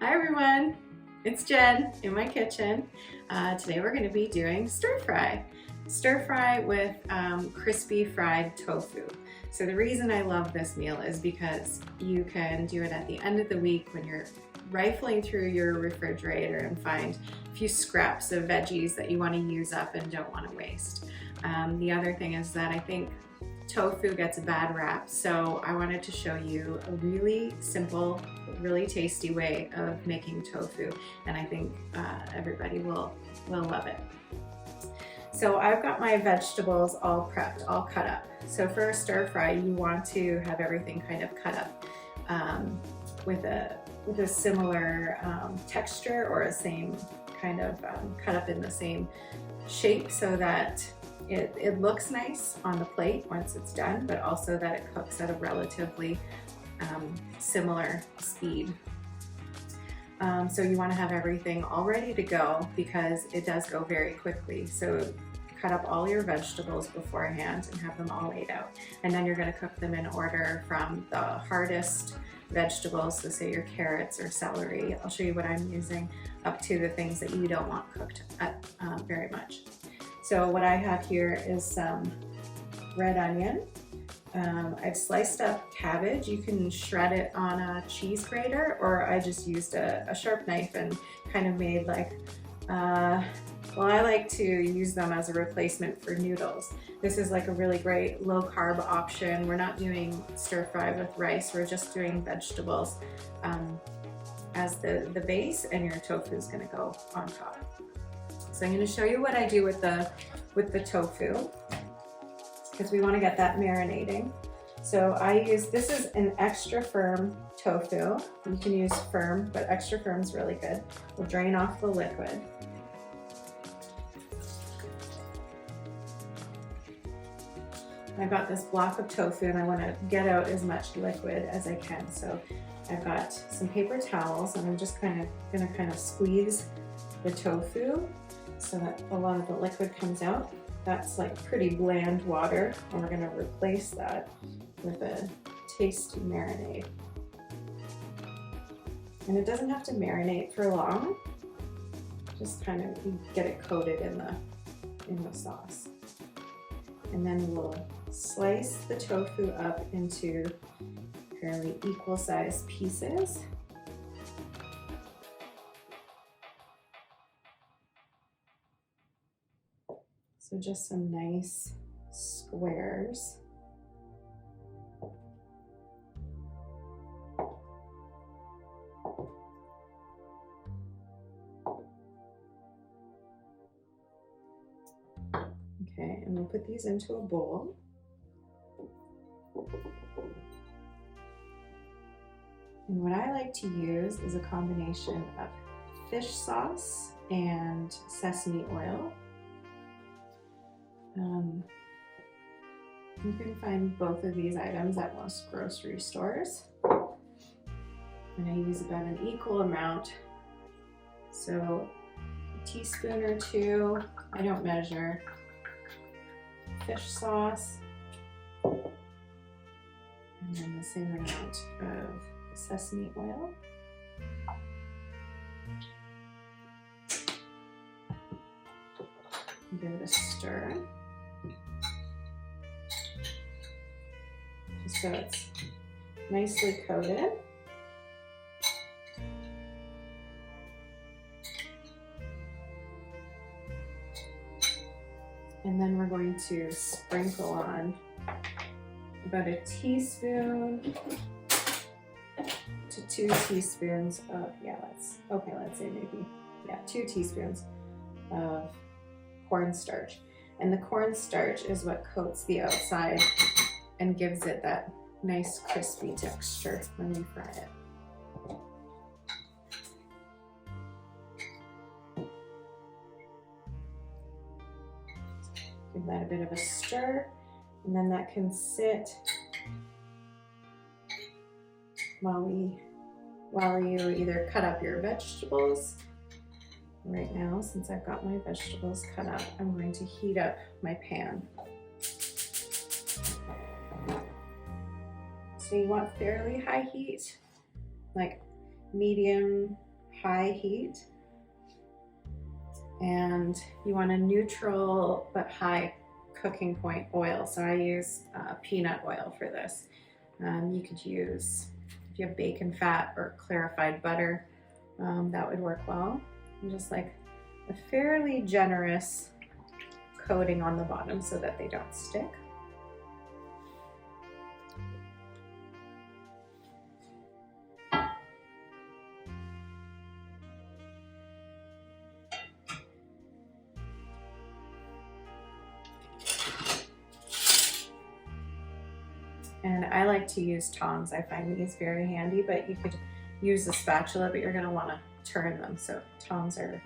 Hi everyone, it's Jen in my kitchen. Today we're going to be doing stir fry. Stir fry with crispy fried tofu. So the reason I love this meal is because you can do it at the end of the week when you're rifling through your refrigerator and find a few scraps of veggies that you want to use up and don't want to waste. The other thing is that I think tofu gets a bad rap, so I wanted to show you a really simple, really tasty way of making tofu, and I think everybody will love it. So I've got my vegetables all prepped, all cut up. So for a stir fry, you want to have everything kind of cut up with a similar texture, or a same kind of cut up in the same shape, so that it looks nice on the plate once it's done, but also that it cooks at a relatively similar speed. So you want to have everything all ready to go because it does go very quickly. So cut up all your vegetables beforehand and have them all laid out. And then you're going to cook them in order from the hardest vegetables, so say your carrots or celery, I'll show you what I'm using, up to the things that you don't want cooked very much. So what I have here is some red onion. I've sliced up cabbage. You can shred it on a cheese grater, or I just used a sharp knife and kind of made like, well, I like to use them as a replacement for noodles. This is like a really great low carb option. We're not doing stir fry with rice, we're just doing vegetables as the base, and your tofu is gonna go on top. So I'm going to show you what I do with the tofu, because we want to get that marinating. So this is an extra firm tofu. You can use firm, but extra firm is really good. We'll drain off the liquid. I've got this block of tofu and I want to get out as much liquid as I can. So I've got some paper towels and I'm just going to squeeze the tofu so that a lot of the liquid comes out. That's like pretty bland water, and we're going to replace that with a tasty marinade. And it doesn't have to marinate for long, just kind of get it coated in the sauce. And then we'll slice the tofu up into fairly equal sized pieces. So just some nice squares. Okay, and we'll put these into a bowl. And what I like to use is a combination of fish sauce and sesame oil. You can find both of these items at most grocery stores. And I use about an equal amount. So a teaspoon or two, I don't measure, fish sauce, and then the same amount of sesame oil. Give it a stir, just so it's nicely coated. And then we're going to sprinkle on about a teaspoon to 2 teaspoons of, let's say maybe 2 teaspoons of cornstarch. And the cornstarch is what coats the outside and gives it that nice crispy texture when we fry it. Give that a bit of a stir, and then that can sit while you either cut up your vegetables. Right now, since I've got my vegetables cut up, I'm going to heat up my pan. So you want fairly high heat, like medium high heat, and you want a neutral but high cooking point oil. So I use peanut oil for this. You could use, if you have bacon fat or clarified butter, that would work well. And just like a fairly generous coating on the bottom so that they don't stick. And I like to use tongs. I find these very handy, but you could use a spatula, but you're gonna wanna turn them. So tongs are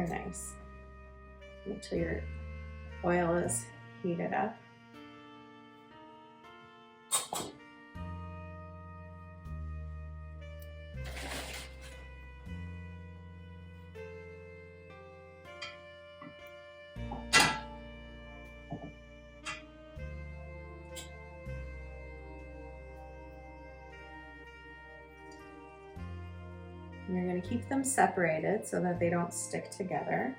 nice. Wait till your oil is heated up. And you're going to keep them separated so that they don't stick together.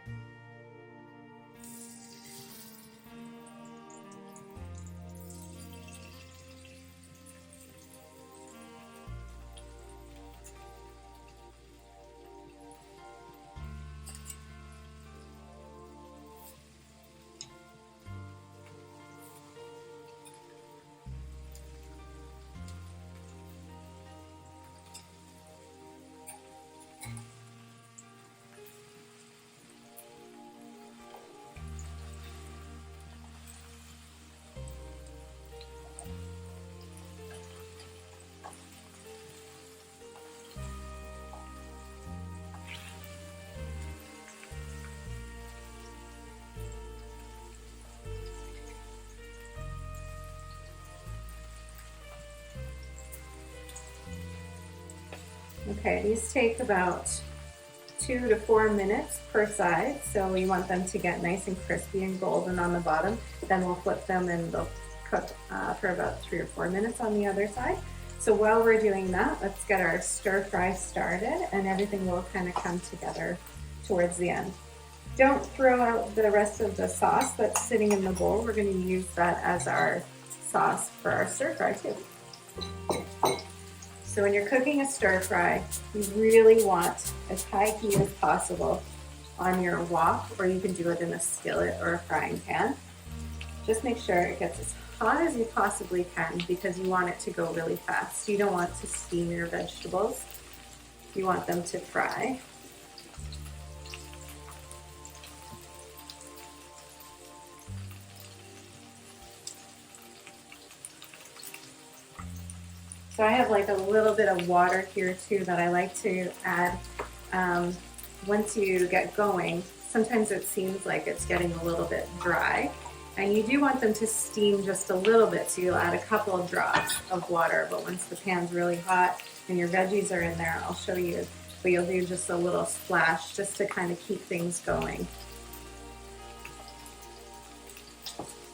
Okay, these take about 2 to 4 minutes per side, so we want them to get nice and crispy and golden on the bottom. Then we'll flip them and they'll cook for about 3 or 4 minutes on the other side. So while we're doing that, let's get our stir fry started, and everything will kind of come together towards the end. Don't throw out the rest of the sauce that's sitting in the bowl. We're going to use that as our sauce for our stir fry too. So when you're cooking a stir fry, you really want as high heat as possible on your wok, or you can do it in a skillet or a frying pan. Just make sure it gets as hot as you possibly can because you want it to go really fast. You don't want to steam your vegetables. You want them to fry. So I have like a little bit of water here too that I like to add once you get going. Sometimes it seems like it's getting a little bit dry, and you do want them to steam just a little bit, so you'll add a couple of drops of water, but once the pan's really hot and your veggies are in there, I'll show you, but you'll do just a little splash just to kind of keep things going.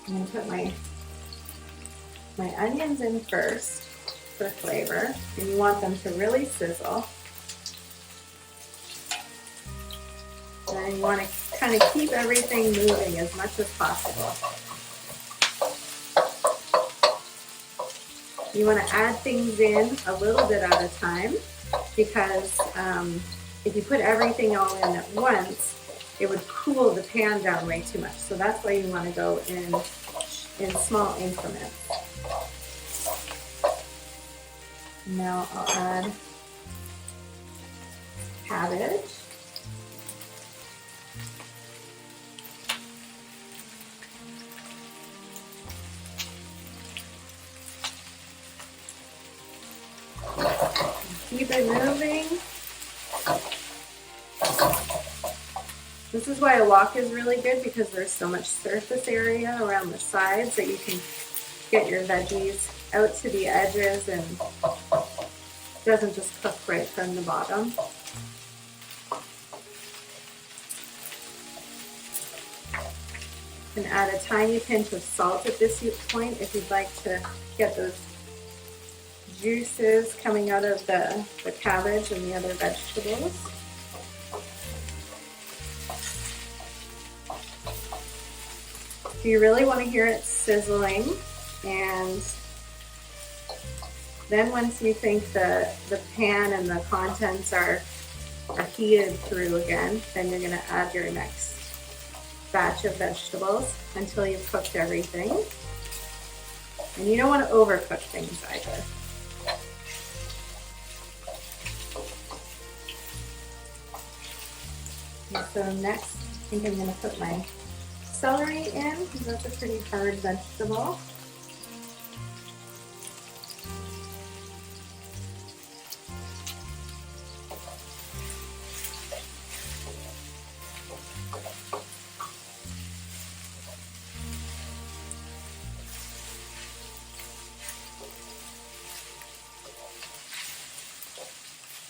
I'm going to put my onions in first for flavor, and you want them to really sizzle. And you want to kind of keep everything moving as much as possible. You want to add things in a little bit at a time, because if you put everything all in at once, it would cool the pan down way too much. So that's why you want to go in small increments. Now I'll add cabbage. Keep it moving. This is why a wok is really good, because there's so much surface area around the sides that you can get your veggies out to the edges and it doesn't just cook right from the bottom. And add a tiny pinch of salt at this point if you'd like to get those juices coming out of the cabbage and the other vegetables. So you really want to hear it sizzling, and then once you think the pan and the contents are heated through again, then you're going to add your next batch of vegetables until you've cooked everything. And you don't want to overcook things either. And so next, I think I'm going to put my celery in, because that's a pretty hard vegetable.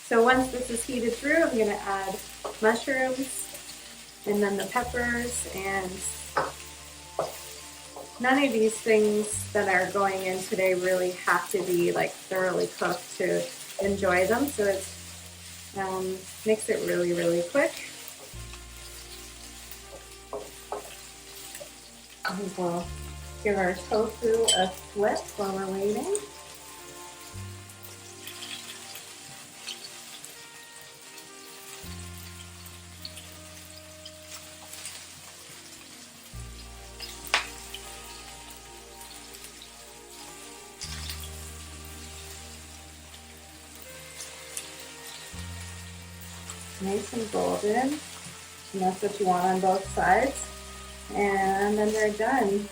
So once this is heated through, I'm going to add mushrooms and then the peppers, and none of these things that are going in today really have to be like thoroughly cooked to enjoy them. So it makes it really, really quick. And we'll give our tofu a flip while we're waiting. Nice and golden, and that's what you want on both sides. And then they're done.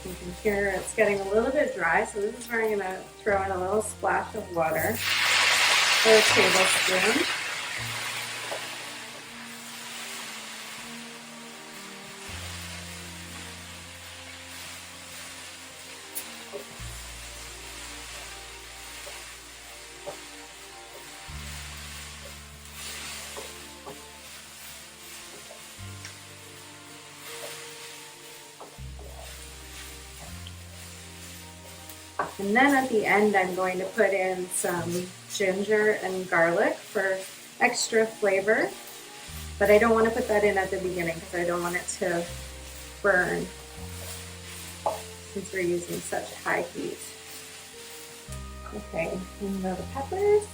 You can hear it's getting a little bit dry, so this is where I'm going to throw in a little splash of water, a tablespoon. And then at the end, I'm going to put in some ginger and garlic for extra flavor. But I don't want to put that in at the beginning because I don't want it to burn since we're using such high heat. Okay, and the peppers.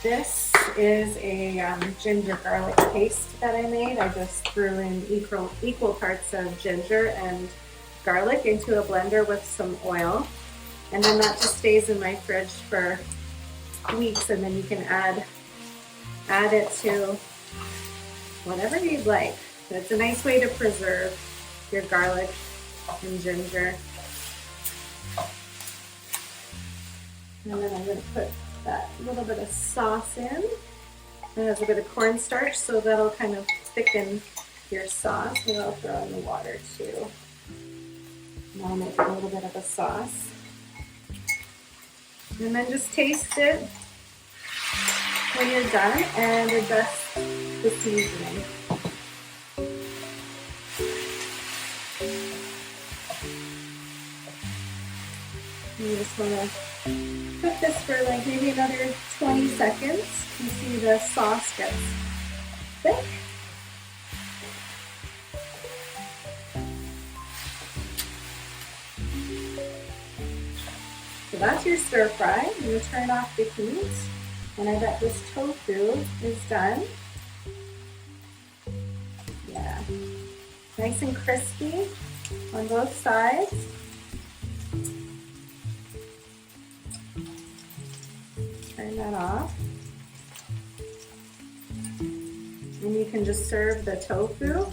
This is a ginger garlic paste that I made. I just threw in equal parts of ginger and garlic into a blender with some oil. And then that just stays in my fridge for weeks, and then you can add it to whatever you'd like. But it's a nice way to preserve your garlic and ginger. And then I'm going to put that little bit of sauce in. It has a bit of cornstarch, so that'll kind of thicken your sauce. And I'll throw in the water too. And I'll make a little bit of a sauce. And then just taste it when you're done and adjust the seasoning. You just want to cook this for like maybe another 20 seconds. You see the sauce gets thick. So that's your stir fry. I'm going to turn off the heat, and I bet this tofu is done. Yeah, nice and crispy on both sides. Turn that off. And you can just serve the tofu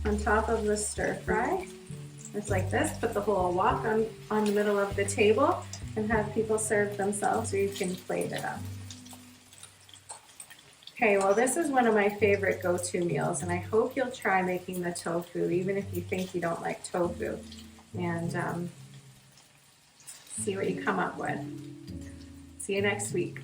on top of the stir fry, just like this. Put the whole wok on the middle of the table and have people serve themselves, or you can plate it up. Okay, well this is one of my favorite go-to meals, and I hope you'll try making the tofu, even if you think you don't like tofu, and see what you come up with. See you next week.